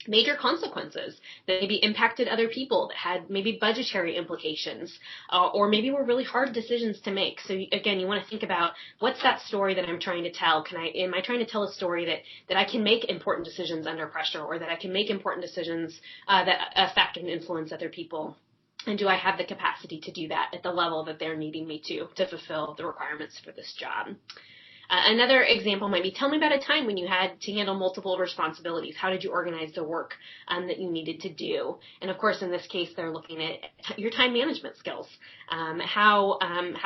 Speaker 1: major consequences, that maybe impacted other people, that had maybe budgetary implications, or maybe were really hard decisions to make. So again, you want to think about, what's that story that I'm trying to tell? Am I trying to tell a story that I can make important decisions under pressure, or that I can make important decisions that affect and influence other people? And do I have the capacity to do that at the level that they're needing me to fulfill the requirements for this job? Another example might be, tell me about a time when you had to handle multiple responsibilities. How did you organize the work that you needed to do? And of course, in this case, they're looking at your time management skills. How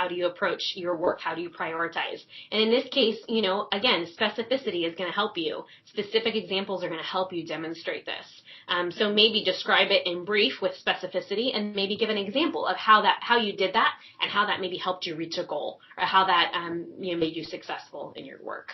Speaker 1: do you approach your work? How do you prioritize? And in this case, again, specificity is going to help you. Specific examples are going to help you demonstrate this. So maybe describe it in brief with specificity, and maybe give an example of how you did that, and how that maybe helped you reach a goal, or how that made you successful in your work.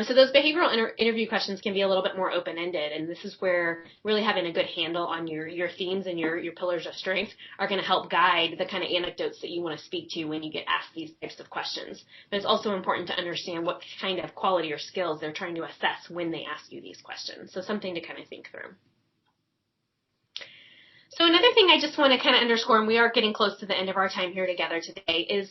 Speaker 1: So those behavioral interview questions can be a little bit more open-ended, and this is where really having a good handle on your themes and your pillars of strength are going to help guide the kind of anecdotes that you want to speak to when you get asked these types of questions. But it's also important to understand what kind of quality or skills they're trying to assess when they ask you these questions. So something to kind of think through. So another thing I just want to kind of underscore, and we are getting close to the end of our time here together today, is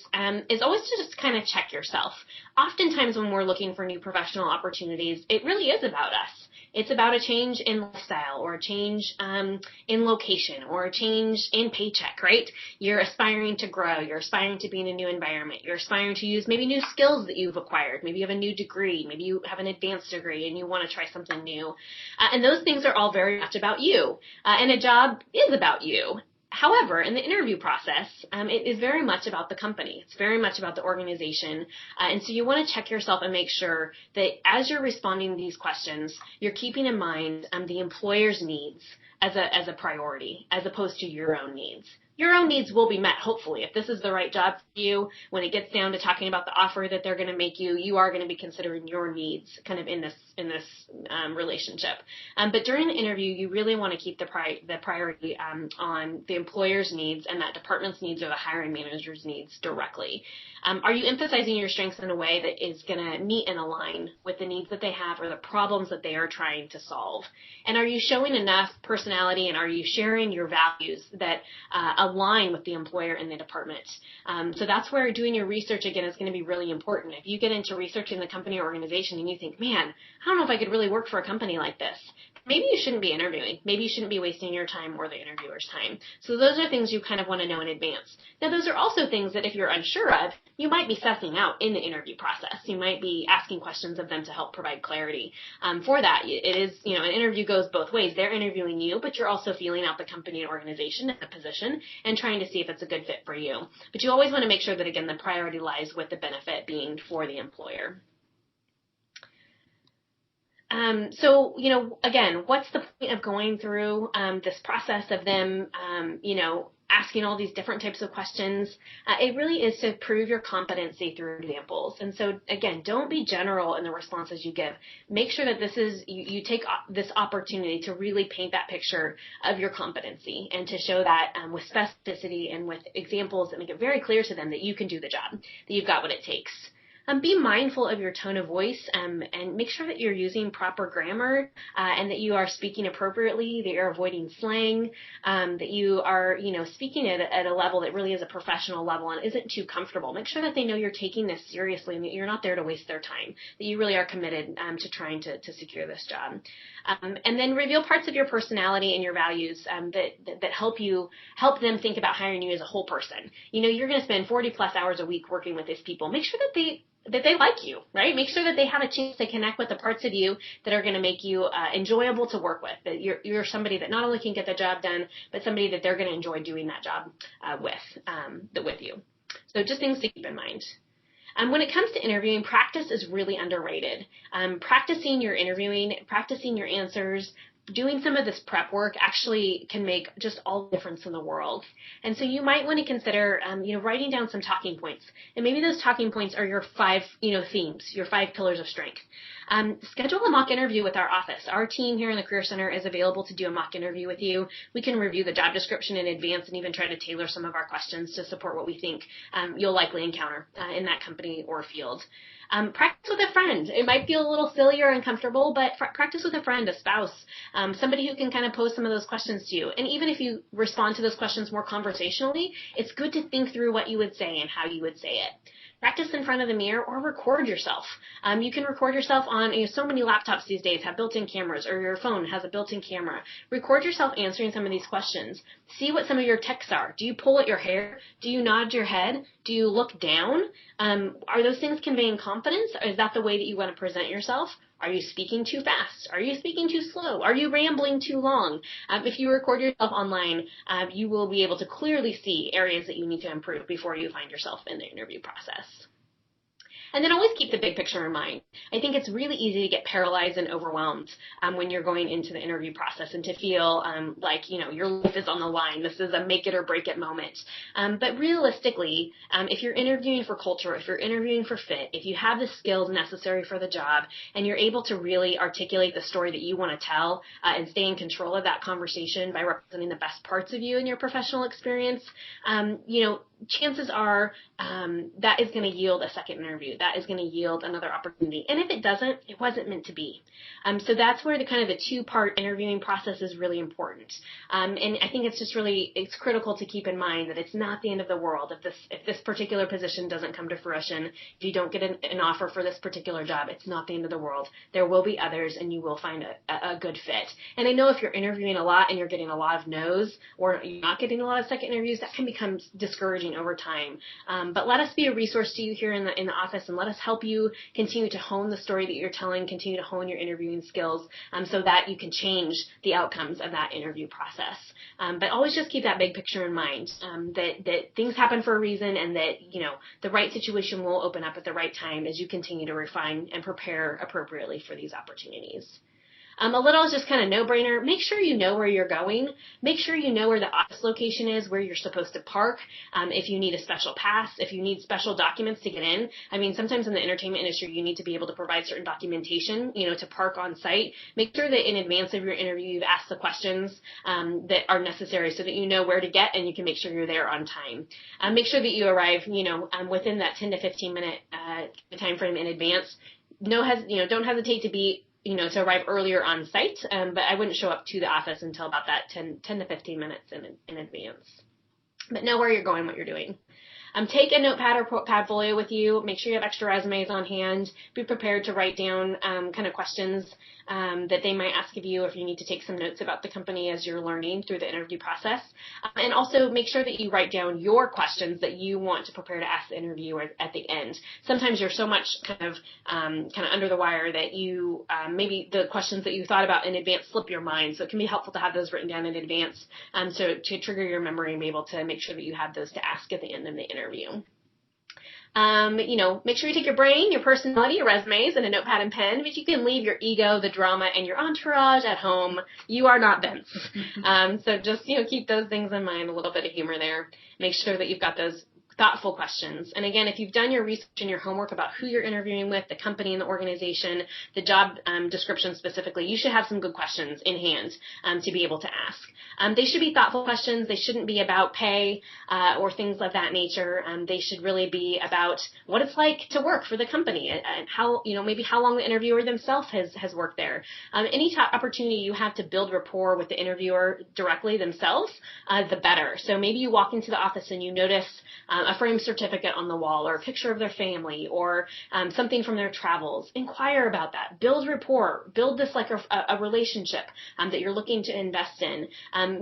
Speaker 1: always to just kind of check yourself. Oftentimes when we're looking for new professional opportunities, it really is about us. It's about a change in lifestyle, or a change in location, or a change in paycheck, right? You're aspiring to grow. You're aspiring to be in a new environment. You're aspiring to use maybe new skills that you've acquired. Maybe you have a new degree. Maybe you have an advanced degree and you want to try something new. And those things are all very much about you. And a job is about you. However, in the interview process, it is very much about the company. It's very much about the organization. And so you want to check yourself and make sure that as you're responding to these questions, you're keeping in mind the employer's needs as a priority, as opposed to your own needs. Your own needs will be met, hopefully. If this is the right job for you, when it gets down to talking about the offer that they're going to make you, you are going to be considering your needs kind of in this relationship. But during the interview, you really want to keep the priority on the employer's needs and that department's needs or the hiring manager's needs directly. Are you emphasizing your strengths in a way that is going to meet and align with the needs that they have or the problems that they are trying to solve? And are you showing enough personality, and are you sharing your values that align with the employer and the department? So that's where doing your research, again, is going to be really important. If you get into researching the company or organization and you think, man, I don't know if I could really work for a company like this, maybe you shouldn't be interviewing. Maybe you shouldn't be wasting your time or the interviewer's time. So those are things you kind of want to know in advance. Now, those are also things that if you're unsure of, you might be sussing out in the interview process. You might be asking questions of them to help provide clarity. For that, it is, an interview goes both ways. They're interviewing you, but you're also feeling out the company and organization and the position and trying to see if it's a good fit for you. But you always want to make sure that, again, the priority lies with the benefit being for the employer. So, again, what's the point of going through this process of them, asking all these different types of questions? It really is to prove your competency through examples. And so, again, don't be general in the responses you give. Make sure that you take this opportunity to really paint that picture of your competency and to show that with specificity and with examples that make it very clear to them that you can do the job, that you've got what it takes. Be mindful of your tone of voice and make sure that you're using proper grammar and that you are speaking appropriately, that you're avoiding slang, that you are, speaking at a level that really is a professional level and isn't too comfortable. Make sure that they know you're taking this seriously and that you're not there to waste their time, that you really are committed to trying to secure this job. And then reveal parts of your personality and your values that help them think about hiring you as a whole person. You're going to spend 40 plus hours a week working with these people. Make sure that they like you, right? Make sure that they have a chance to connect with the parts of you that are going to make you enjoyable to work with, that you're somebody that not only can get the job done, but somebody that they're going to enjoy doing that job with you. So just things to keep in mind. When it comes to interviewing, practice is really underrated. Practicing your interviewing, practicing your answers, doing some of this prep work actually can make just all the difference in the world. And so you might want to consider, writing down some talking points. And maybe those talking points are your 5, themes, your 5 pillars of strength. Schedule a mock interview with our office. Our team here in the Career Center is available to do a mock interview with you. We can review the job description in advance and even try to tailor some of our questions to support what we think you'll likely encounter in that company or field. Practice with a friend. It might feel a little silly or uncomfortable, but practice with a friend, a spouse, somebody who can kind of pose some of those questions to you. And even if you respond to those questions more conversationally, it's good to think through what you would say and how you would say it. Practice in front of the mirror or record yourself. You can record yourself on, so many laptops these days have built-in cameras, or your phone has a built-in camera. Record yourself answering some of these questions. See what some of your texts are. Do you pull at your hair? Do you nod your head? Do you look down? Are those things conveying confidence? Or is that the way that you want to present yourself? Are you speaking too fast? Are you speaking too slow? Are you rambling too long? If you record yourself online, you will be able to clearly see areas that you need to improve before you find yourself in the interview process. And then always keep the big picture in mind. I think it's really easy to get paralyzed and overwhelmed when you're going into the interview process and to feel like, your life is on the line. This is a make it or break it moment. But realistically, if you're interviewing for culture, if you're interviewing for fit, if you have the skills necessary for the job and you're able to really articulate the story that you want to tell and stay in control of that conversation by representing the best parts of you in your professional experience, chances are that is going to yield a second interview. That is going to yield another opportunity. And if it doesn't, it wasn't meant to be. So that's where the 2-part interviewing process is really important. And I think it's critical to keep in mind that it's not the end of the world. If this particular position doesn't come to fruition, if you don't get an offer for this particular job, it's not the end of the world. There will be others and you will find a good fit. And I know if you're interviewing a lot and you're getting a lot of no's or you're not getting a lot of second interviews, that can become discouraging changing over time. But let us be a resource to you here in the office, and let us help you continue to hone the story that you're telling, continue to hone your interviewing skills, so that you can change the outcomes of that interview process. But always just keep that big picture in mind, that things happen for a reason, and that, the right situation will open up at the right time as you continue to refine and prepare appropriately for these opportunities. A little just kind of no-brainer. Make sure you know where you're going. Make sure you know where the office location is, where you're supposed to park. If you need a special pass, if you need special documents to get in. I mean, sometimes in the entertainment industry, you need to be able to provide certain documentation, to park on site. Make sure that in advance of your interview, you've asked the questions that are necessary so that you know where to get and you can make sure you're there on time. Make sure that you arrive, within that 10 to 15 minute time frame in advance. Don't hesitate to be to arrive earlier on site, but I wouldn't show up to the office until about that 10 to 15 minutes in advance. But know where you're going, what you're doing. Take a notepad or Padfolio with you. Make sure you have extra resumes on hand. Be prepared to write down kind of questions that they might ask of you if you need to take some notes about the company as you're learning through the interview process. And also make sure that you write down your questions that you want to prepare to ask the interviewer at the end. Sometimes you're so much kind of under the wire that you maybe the questions that you thought about in advance slip your mind. So it can be helpful to have those written down in advance so to trigger your memory and be able to make sure that you have those to ask at the end of the interview. Make sure you take your brain, your personality, your resumes, and a notepad and pen, but you can leave your ego, the drama, and your entourage at home. You are not Vince. So just, keep those things in mind, a little bit of humor there. Make sure that you've got those thoughtful questions. And again, if you've done your research and your homework about who you're interviewing with, the company and the organization, the job description specifically, you should have some good questions in hand to be able to ask. They should be thoughtful questions. They shouldn't be about pay or things of that nature. They should really be about what it's like to work for the company and how, maybe how long the interviewer themselves has worked there. Any opportunity you have to build rapport with the interviewer directly themselves, the better. So maybe you walk into the office and you notice a framed certificate on the wall or a picture of their family or something from their travels. Inquire about that. Build rapport. Build this like a relationship that you're looking to invest in.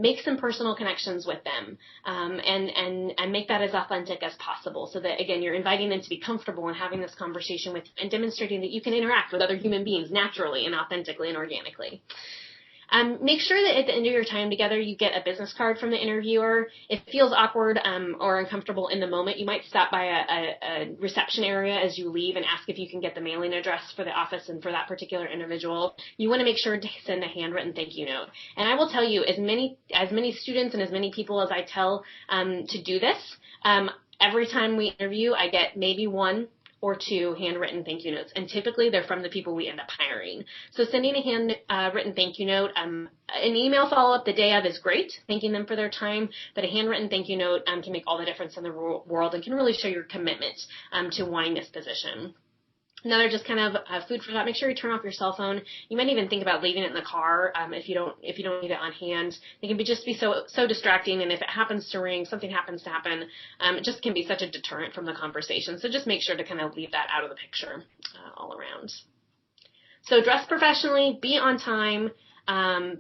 Speaker 1: Make some personal connections with them and make that as authentic as possible so that, again, you're inviting them to be comfortable in having this conversation with you and demonstrating that you can interact with other human beings naturally and authentically and organically. Make sure that at the end of your time together, you get a business card from the interviewer. If it feels awkward or uncomfortable in the moment, you might stop by a reception area as you leave and ask if you can get the mailing address for the office and for that particular individual. You want to make sure to send a handwritten thank you note. And I will tell you, as many students and as many people as I tell to do this, every time we interview, I get maybe one or two handwritten thank you notes. And typically they're from the people we end up hiring. So sending a handwritten thank you note, an email follow-up the day of is great, thanking them for their time, but a handwritten thank you note can make all the difference in the world and can really show your commitment to wanting this position. Another just kind of food for thought, make sure you turn off your cell phone. You might even think about leaving it in the car if you don't need it on hand. It can just be so distracting, and if it happens to ring, something happens to happen, it just can be such a deterrent from the conversation. So just make sure to kind of leave that out of the picture all around. So dress professionally, be on time.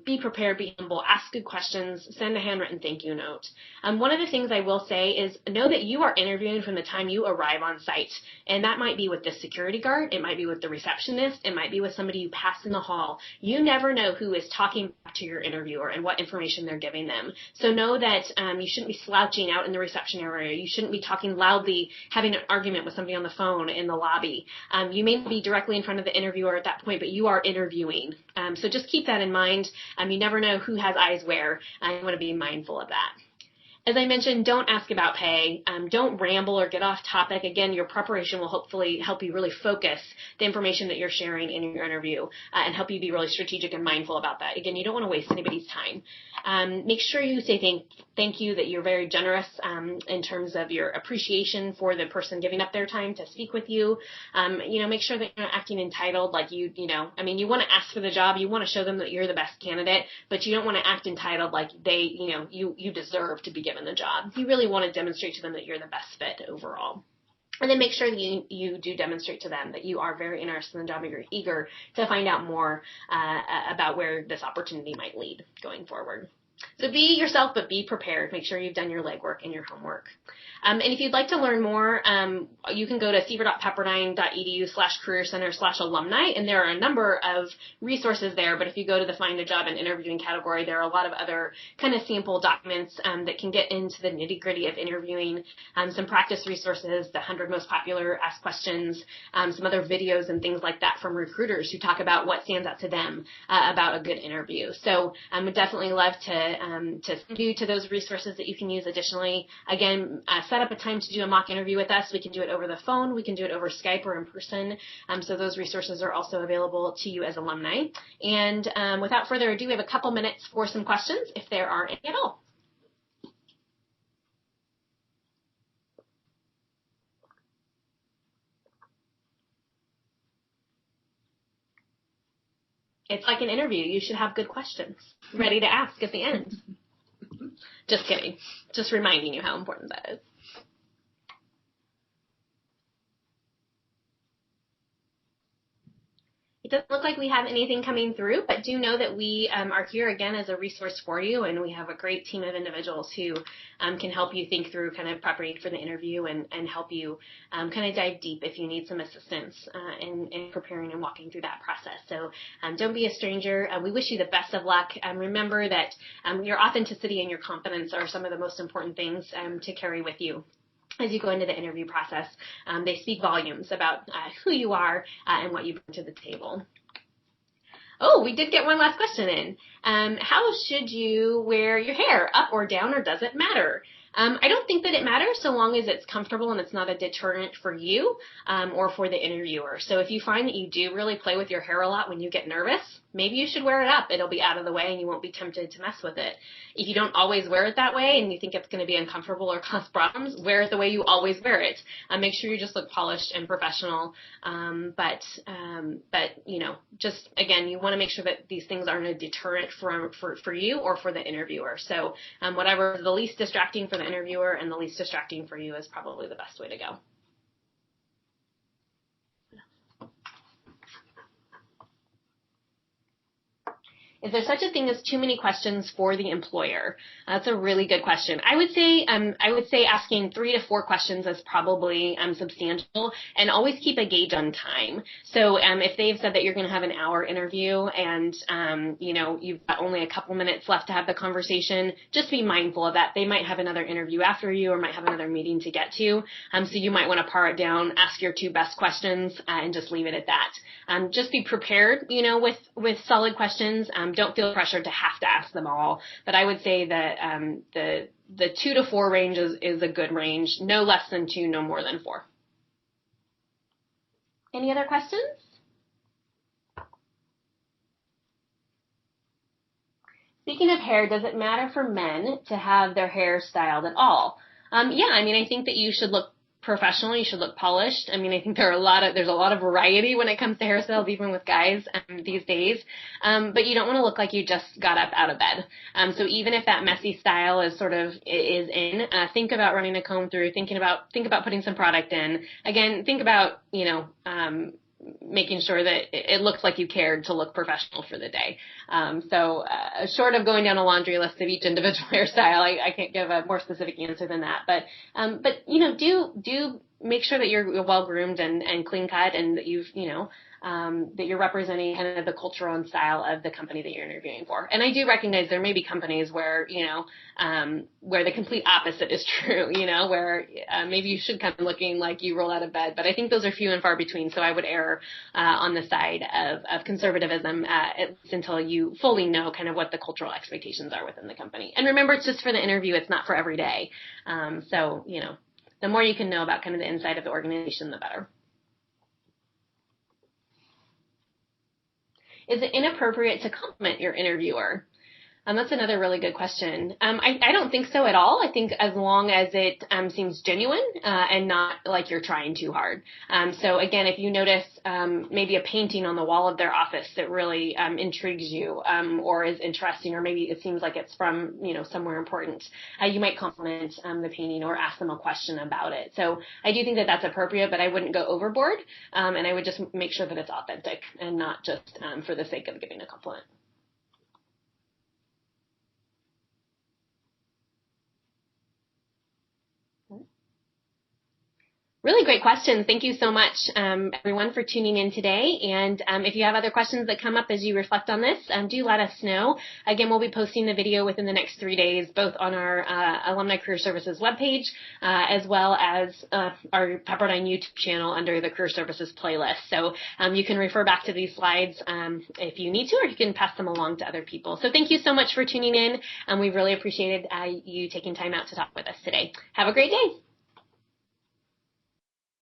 Speaker 1: Be prepared, be humble, ask good questions, send a handwritten thank you note. One of the things I will say is know that you are interviewing from the time you arrive on site. And that might be with the security guard, it might be with the receptionist, it might be with somebody you pass in the hall. You never know who is talking back to your interviewer and what information they're giving them. So know that you shouldn't be slouching out in the reception area. You shouldn't be talking loudly, having an argument with somebody on the phone in the lobby. You may not be directly in front of the interviewer at that point, but you are interviewing. So just keep that in mind. You never know who has eyes where, and you want to be mindful of that. As I mentioned, don't ask about pay. Don't ramble or get off topic. Again, your preparation will hopefully help you really focus the information that you're sharing in your interview and help you be really strategic and mindful about that. Again, you don't want to waste anybody's time. Make sure you say thank you, that you're very generous in terms of your appreciation for the person giving up their time to speak with you. Make sure that you're not acting entitled, like you want to ask for the job. You want to show them that you're the best candidate, but you don't want to act entitled like you deserve to be given the job. You really want to demonstrate to them that you're the best fit overall. And then make sure that you do demonstrate to them that you are very interested in the job and you're eager to find out more about where this opportunity might lead going forward. So be yourself, but be prepared. Make sure you've done your legwork and your homework. And if you'd like to learn more, you can go to seaver.pepperdine.edu/career center/alumni, and there are a number of resources there. But if you go to the Find a Job and Interviewing category, there are a lot of other kind of sample documents that can get into the nitty-gritty of interviewing, some practice resources, the 100 most popular asked questions, some other videos and things like that from recruiters who talk about what stands out to them about a good interview. So I would definitely love to send you to those resources that you can use additionally. Again, set up a time to do a mock interview with us. We can do it over the phone. We can do it over Skype or in person. So those resources are also available to you as alumni. And without further ado, we have a couple minutes for some questions, if there are any at all. It's like an interview. You should have good questions ready to ask at the end. Just kidding. Just reminding you how important that is. It doesn't look like we have anything coming through, but do know that we are here again as a resource for you, and we have a great team of individuals who can help you think through kind of preparing for the interview and help you kind of dive deep if you need some assistance in preparing and walking through that process. So don't be a stranger. We wish you the best of luck. Remember that your authenticity and your confidence are some of the most important things to carry with you as you go into the interview process. They speak volumes about who you are and what you bring to the table. Oh, we did get one last question in. How should you wear your hair, up or down, or does it matter? I don't think that it matters so long as it's comfortable and it's not a deterrent for you or for the interviewer. So if you find that you do really play with your hair a lot when you get nervous, maybe you should wear it up. It'll be out of the way and you won't be tempted to mess with it. If you don't always wear it that way and you think it's going to be uncomfortable or cause problems, wear it the way you always wear it. Make sure you just look polished and professional. But you know, just again, you want to make sure that these things aren't a deterrent for you or for the interviewer. So whatever the least distracting for the interviewer and the least distracting for you is probably the best way to go. Is there such a thing as too many questions for the employer? That's a really good question. I would say asking 3 to 4 questions is probably substantial, and always keep a gauge on time. So if they've said that you're going to have an hour interview and you know, you've got only a couple minutes left to have the conversation, just be mindful of that. They might have another interview after you or might have another meeting to get to. So you might want to par it down, ask your 2 best questions, and just leave it at that. Just be prepared, you know, with solid questions. Don't feel pressured to have to ask them all, but I would say that the 2 to 4 range is a good range. No less than 2, no more than 4. Any other questions? Speaking of hair, does it matter for men to have their hair styled at all? Yeah, I mean, I think that you should look professional. You should look polished. I mean, I think there's a lot of variety when it comes to hairstyles, even with guys these days. But you don't want to look like you just got up out of bed. So even if that messy style is in, think about running a comb through. Think about putting some product in. Again, think about, you know, making sure that it looks like you cared to look professional for the day. Short of going down a laundry list of each individual hairstyle, I can't give a more specific answer than that. But you know, do make sure that you're well groomed and clean cut, and that that you're representing kind of the culture and style of the company that you're interviewing for. And I do recognize there may be companies where, you know, where the complete opposite is true, you know, where maybe you should come looking like you roll out of bed. But I think those are few and far between. So I would err on the side of conservatism, at least until you fully know kind of what the cultural expectations are within the company. And remember, it's just for the interview. It's not for every day. So, you know, the more you can know about kind of the inside of the organization, the better. Is it inappropriate to compliment your interviewer? That's another really good question. I don't think so at all. I think as long as it seems genuine and not like you're trying too hard. So again, if you notice maybe a painting on the wall of their office that really intrigues you or is interesting, or maybe it seems like it's from, you know, somewhere important, you might compliment the painting or ask them a question about it. So I do think that that's appropriate, but I wouldn't go overboard, and I would just make sure that it's authentic and not just for the sake of giving a compliment. Really great questions. Thank you so much, everyone, for tuning in today. And if you have other questions that come up as you reflect on this, do let us know. Again, we'll be posting the video within the next 3 days, both on our Alumni Career Services webpage, as well as our Pepperdine YouTube channel under the Career Services playlist. So you can refer back to these slides if you need to, or you can pass them along to other people. So thank you so much for tuning in. We really appreciated you taking time out to talk with us today. Have a great day.